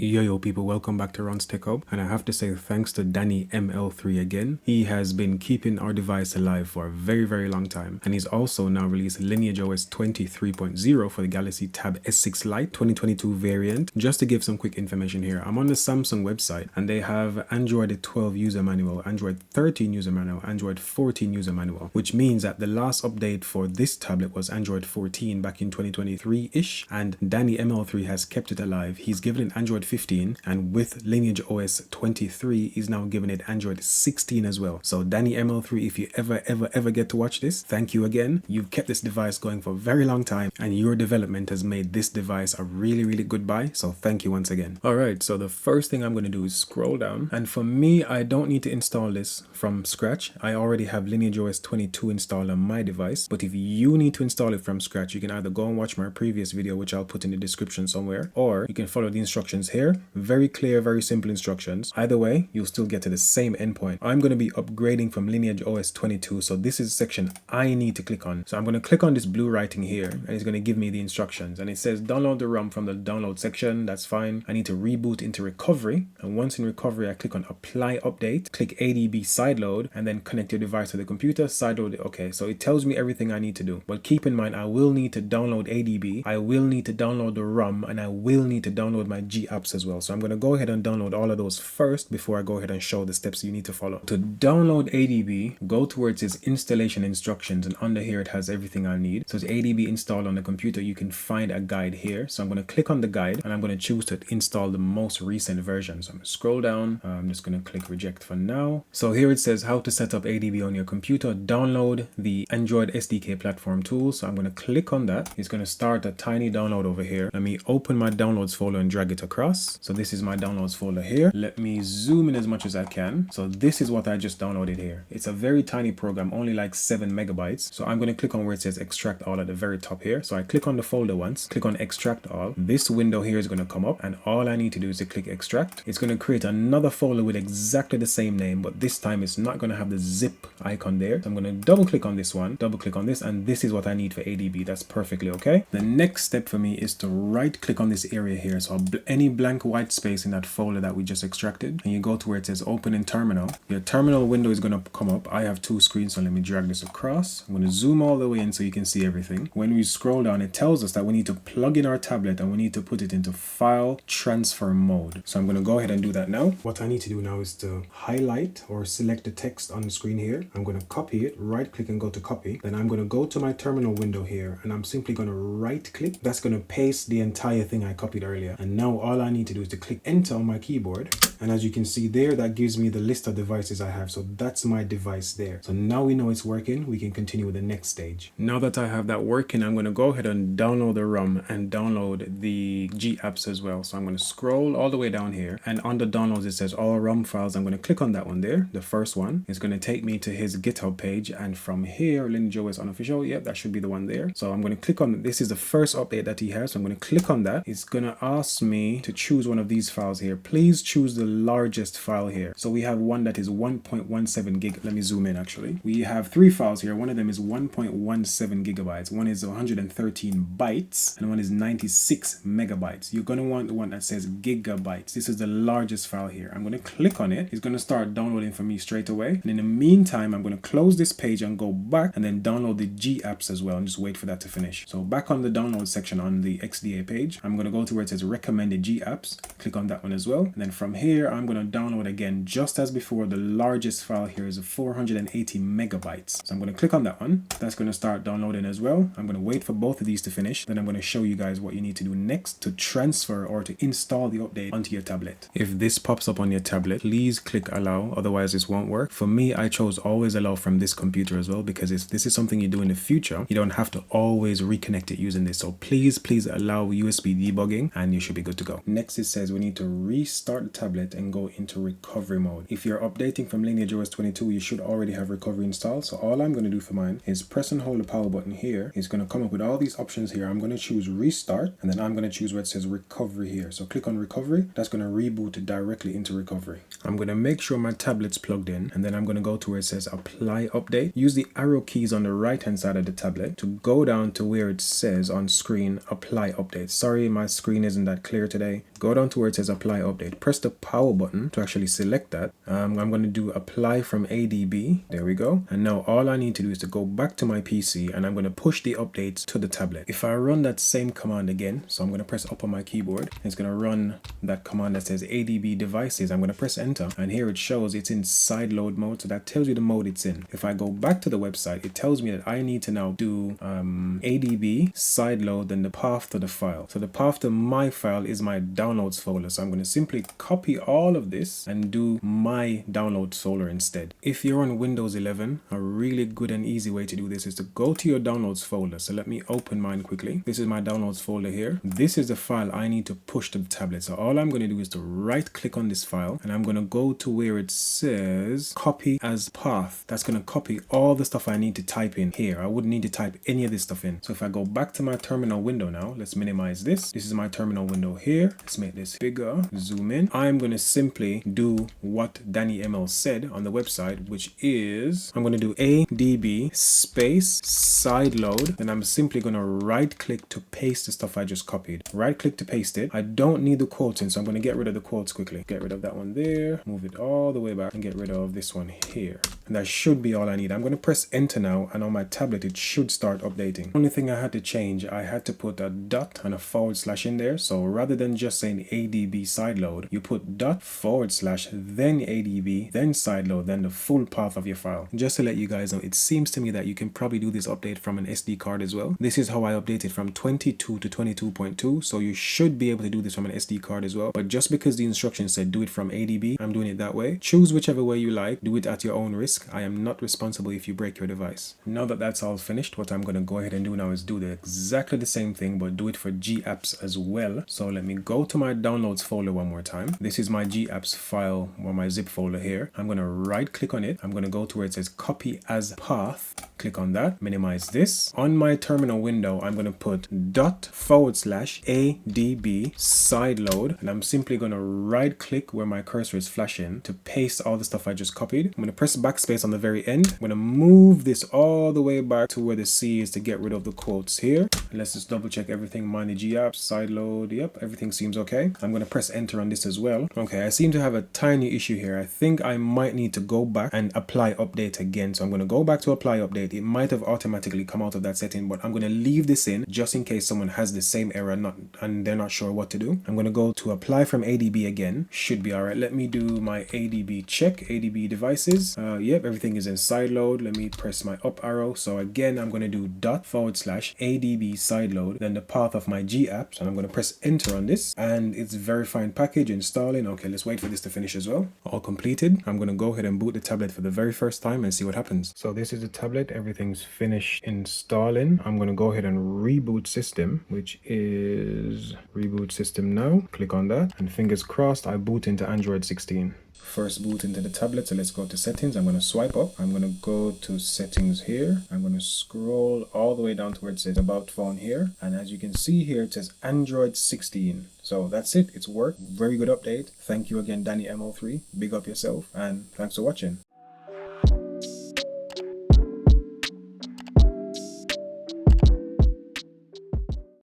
Yo people, welcome back to Ron's Tech Hub, and I have to say thanks to daniml3 again. He has been keeping our device alive for a very long time, and he's also now released LineageOS 23.0 for the Galaxy Tab S6 Lite 2022 variant. Just to give some quick information here, I'm on the Samsung website and they have Android 12 user manual, Android 13 user manual, Android 14 user manual, which means that the last update for this tablet was Android 14 back in 2023-ish, and daniml3 has kept it alive. He's given it Android 15, and with LineageOS 23 is now giving it Android 16 as well. So daniml3, if you ever get to watch this, thank you again. You've kept this device going for a very long time, and your development has made this device a really good buy, so thank you once again. Alright, so the first thing I'm going to do is scroll down, and for me, I don't need to install this from scratch. I already have LineageOS 22 installed on my device, but if you need to install it from scratch, you can either go and watch my previous video, which I'll put in the description somewhere, or you can follow the instructions here. Very clear, very simple instructions. Either way, you'll still get to the same endpoint. I'm going to be upgrading from LineageOS 22, so this is the section I need to click on. So I'm going to click on this blue writing here, and it's going to give me the instructions, and it says download the ROM from the download section. That's fine. I need to reboot into recovery, and once in recovery, I click on apply update, click ADB sideload, and then connect your device to the computer, sideload it. Okay, so it tells me everything I need to do, but keep in mind I will need to download ADB, I will need to download the ROM, and I will need to download my G apps as well. So I'm going to go ahead and download all of those first before I go ahead and show the steps you need to follow. To download ADB, go towards its installation instructions, and under here it has everything I need. So it's ADB installed on the computer. You can find a guide here. So I'm going to click on the guide, and I'm going to choose to install the most recent version. So I'm going to scroll down. I'm just going to click reject for now. So here it says how to set up ADB on your computer. Download the Android SDK platform tool. So I'm going to click on that. It's going to start a tiny download over here. Let me open my downloads folder and drag it across. So this is my downloads folder here. Let me zoom in as much as I can. So this is what I just downloaded here. It's a very tiny program, only like 7 megabytes. So I'm going to click on where it says extract all at the very top here. So I click on the folder once, click on extract all. This window here is going to come up, and all I need to do is to click extract. It's going to create another folder with exactly the same name, but this time it's not going to have the zip icon there. So I'm going to double click on this one, double click on this, and this is what I need for ADB. That's perfectly okay. The next step for me is to right click on this area here. So any blank white space in that folder that we just extracted, and you go to where it says open in terminal. Your terminal window is going to come up. I have two screens, so let me drag this across. I'm going to zoom all the way in so you can see everything. When we scroll down, it tells us that we need to plug in our tablet and we need to put it into file transfer mode. So I'm going to go ahead and do that now. What I need to do now is to highlight or select the text on the screen here. I'm going to copy it, right click and go to copy. Then I'm going to go to my terminal window here, and I'm simply going to right click. That's going to paste the entire thing I copied earlier. And now all I need to do is to click enter on my keyboard, and as you can see there, that gives me the list of devices I have. So that's my device there. So now we know it's working. We can continue with the next stage. Now that I have that working, I'm going to go ahead and download the ROM and download the G apps as well. So I'm going to scroll all the way down here, and under downloads it says all ROM files. I'm going to click on that one there, the first one. It's going to take me to his GitHub page, and from here, LineageOS unofficial, yep, that should be the one there. So I'm going to click on, this is the first update that he has, so I'm going to click on that. It's going to ask me to choose one of these files here. Please choose the largest file here. So we have one that is 1.17 gig. Let me zoom in actually. We have 3 files here. One of them is 1.17 gigabytes. One is 113 bytes, and one is 96 megabytes. You're going to want the one that says gigabytes. This is the largest file here. I'm going to click on it. It's going to start downloading for me straight away. And in the meantime, I'm going to close this page and go back and then download the G apps as well, and just wait for that to finish. So back on the download section on the XDA page, I'm going to go to where it says recommended G apps. Click on that one as well. And then from here, I'm going to download again, just as before. The largest file here is 480 megabytes. So I'm going to click on that one. That's going to start downloading as well. I'm going to wait for both of these to finish. Then I'm going to show you guys what you need to do next to transfer or to install the update onto your tablet. If this pops up on your tablet, please click allow, otherwise this won't work. For me, I chose always allow from this computer as well, because if this is something you do in the future, you don't have to always reconnect it using this. So please allow USB debugging, and you should be good to go. Next, it says we need to restart the tablet tablet and go into recovery mode. If you're updating from LineageOS 22, you should already have recovery installed. So all I'm going to do for mine is press and hold the power button here. It's going to come up with all these options here. I'm going to choose restart, and then I'm going to choose where it says recovery here. So click on recovery. That's going to reboot it directly into recovery. I'm going to make sure my tablet's plugged in, and then I'm going to go to where it says apply update. Use the arrow keys on the right hand side of the tablet to go down to where it says on screen apply update. Sorry, my screen isn't that clear today. Go down to where it says apply update. Press the power button to actually select that. I'm going to do apply from ADB. There we go. And now all I need to do is to go back to my PC, and I'm going to push the updates to the tablet. If I run that same command again, so I'm going to press up on my keyboard, it's going to run that command that says ADB devices. I'm going to press enter, and here it shows it's in sideload mode, so that tells you the mode it's in. If I go back to the website, it tells me that I need to now do ADB sideload and the path to the file. So the path to my file is my downloads folder, so I'm going to simply copy all of this and do my downloads folder instead. If you're on Windows 11, a really good and easy way to do this is to go to your downloads folder. So let me open mine quickly. This is my downloads folder here. This is the file I need to push to the tablet. So all I'm going to do is to right click on this file, and I'm going to go to where it says copy as path. That's going to copy all the stuff I need to type in here. I wouldn't need to type any of this stuff in. So if I go back to my terminal window now, let's minimize this. This is my terminal window here. Let's make this bigger, zoom in. I'm going to simply do what daniml said on the website, which is I'm going to do ADB space sideload, and I'm simply going to right click to paste the stuff I just copied. Right click to paste it. I don't need the quotes in, so I'm going to get rid of the quotes quickly. Get rid of that one there, move it all the way back, and get rid of this one here. And that should be all I need. I'm going to press enter now, and on my tablet it should start updating. Only thing I had to change, I had to put a dot and a forward slash in there. So rather than just saying ADB sideload, you put dot forward slash then ADB then sideload, then the full path of your file. Just to let you guys know, it seems to me that you can probably do this update from an SD card as well. This is how I updated from 22 to 22.2, so you should be able to do this from an SD card as well. But just because the instructions said do it from ADB, I'm doing it that way. Choose whichever way you like. Do it at your own risk. I am not responsible if you break your device. Now that that's all finished, what I'm going to go ahead and do now is do exactly the same thing, but do it for GApps as well. So let me go to my downloads folder one more time. This is my GApps file or my zip folder here. I'm going to right click on it. I'm going to go to where it says copy as path. Click on that, minimize this. On my terminal window, I'm going to put dot forward slash ADB sideload, and I'm simply going to right click where my cursor is flashing to paste all the stuff I just copied. I'm going to press backspace on the very end. I'm going to move this all the way back to where the C is to get rid of the quotes here. And let's just double check everything. Mine the GApps, sideload, yep, everything seems okay. I'm going to press enter on this as well. Okay, I seem to have a tiny issue here. I think I might need to go back and apply update again. So I'm going to go back to apply update. It might have automatically come out of that setting, but I'm going to leave this in just in case someone has the same error and they're not sure what to do. I'm going to go to apply from ADB again. Should be all right. Let me do my ADB check, ADB devices. Yep, everything is in sideload. Let me press my up arrow. So again, I'm going to do dot forward slash ADB sideload, then the path of my GApps, and I'm going to press enter on this, and it's verifying package installing. Okay, let's wait for this to finish as well. All completed. I'm going to go ahead and boot the tablet for the very first time and see what happens. So this is the tablet. Everything's finished installing. I'm going to go ahead and reboot system, which is reboot system now. Click on that, and fingers crossed I boot into Android 16. First boot into the tablet, so let's go to settings. I'm going to swipe up. I'm going to go to settings here. I'm going to scroll all the way down to where it says about phone here, and as you can see here it says Android 16. So that's it. It's worked. Very good update. Thank you again, daniml3. Big up yourself, and thanks for watching.